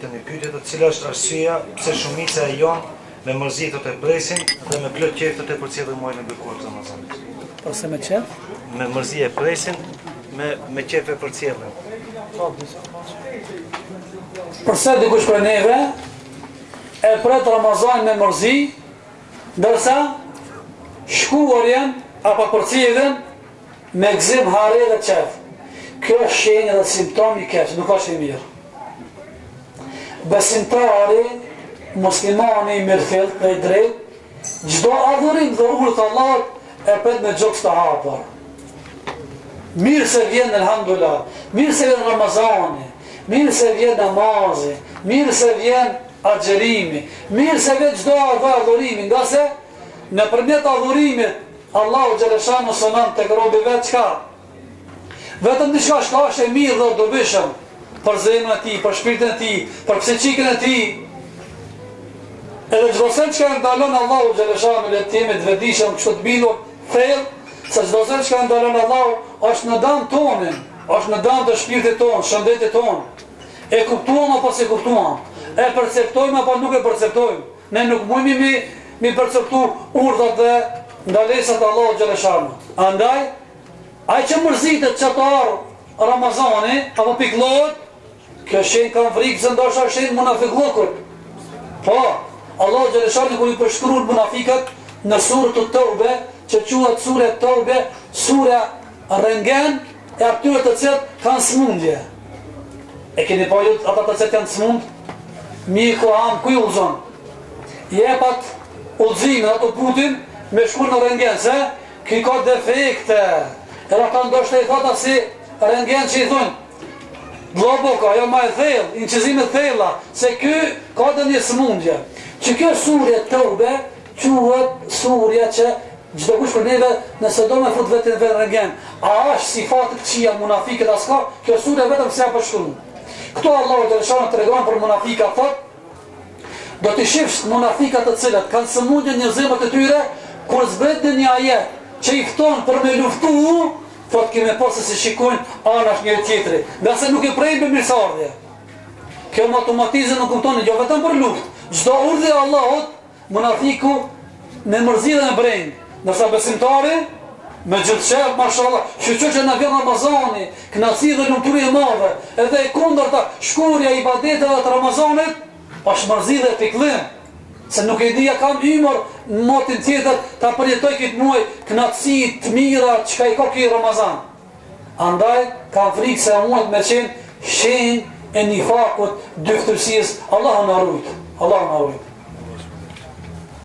Një pyetje të cila është arsyeja pse shumica e jonë me mërzitë të presin dhe me plot qejf të përcjellin muajin e bekuar të Ramazanit. Ose me qef? Me mërzi e presin, me qejf e përcjellin. Përse dikush për neve e pret Ramazan me mërzi, ndërsa shkuarjen apo përcjellin me gzim, harre dhe qef. Kjo është shenjë dhe simptom i keq, nuk është i mirë. Besimtari, muslimani i mirëfillt dhe i drejt, çdo adhurim dhe urtë Allahut e pret me gjokës të hapur. Mirë se vjen elhamdulillah, mirë se vjen Ramazani, mirë se vjen namazi, mirë se vjen agjerimi, mirë se vjen çdo adhurimi, nga se nëpërmjet adhurimit Allahu xhaleshanu sonon tek robi vet çka? Vetëm diçka që është e mirë dhe dobishëm për zemrën e tij, për shpirtin e tij, për psiqikën e tij. Edhe çdo sen që ndalon Allahu xhaleshanu le të jemi të vetëdijshëm kështu të bindur thellë, se çdo sen që ndalon Allahu është në dëm tonë, është në dëm të shpirtit tonë, shëndetit tonë. E kuptuam apo se kuptuam? E perceptojmë apo nuk e perceptojmë? Ne nuk mundemi mi perceptu urdhat dhe ndalesat e Allahu xhaleshanu. Andaj ai që mërzitet çatar Ramazani apo pikëllohet, kjo shenjë kanë frikë se ndoshta shenjë munafiqllokut. Po, Allah xhaleshani kur i përshkruan munafiqët në surën Tawbe, që quhet sura Tawbe, sura rëngen e atyre të cilët kanë smundje. E keni pa ju ata të cilët janë smund? Miku am ku udhzon. Jepat udhzimin ato putin me shkuar në rëngen se ki ka defekte. Era ka ndoshta i thata si rëngen që i thonë Globoka, ajo ma e thellë, incizime thella, se ky ka dhe një smundje. Që kjo surje Tawbe quhet surja që çdo kush për neve nëse do me fut vetën në rëngen. A është sifat të këqija munafikët aska? Kjo surje vetëm se ja përshkruan. Këto Allahu xhaleshanu tregon për munafika thot, do të shifsh munafikat të cilët kanë smundje në zemrat e tyre kur zbret një ajet që i fton për me luftu, thot keme posë se shikojnë anash njëri tjetri, nga se nuk e prejnë për mirësardhje. Kjo më automatizë nuk kuptoni, jo vetëm për luft. Çdo urdhë e Allahut, munafiku me mërzi dhe me brejnë. Ndërsa besimtari, me gjithçef, mashallah, që na vjen Ramazani, kënaqësi dhe lumturi e madhe, edhe e kundërta, shkurja i ibadeteve të Ramazanit, është mërzi dhe pikëllim. Se nuk e dija kam ymër në motin tjetër ta përjetoj këtë muaj kënaqësi të mira çka i ka ky Ramazan. Andaj kam frikë se muajt me qenë shenjë e nifakut, dyftërsisë. Allahu na ruaj. Allahu na ruaj.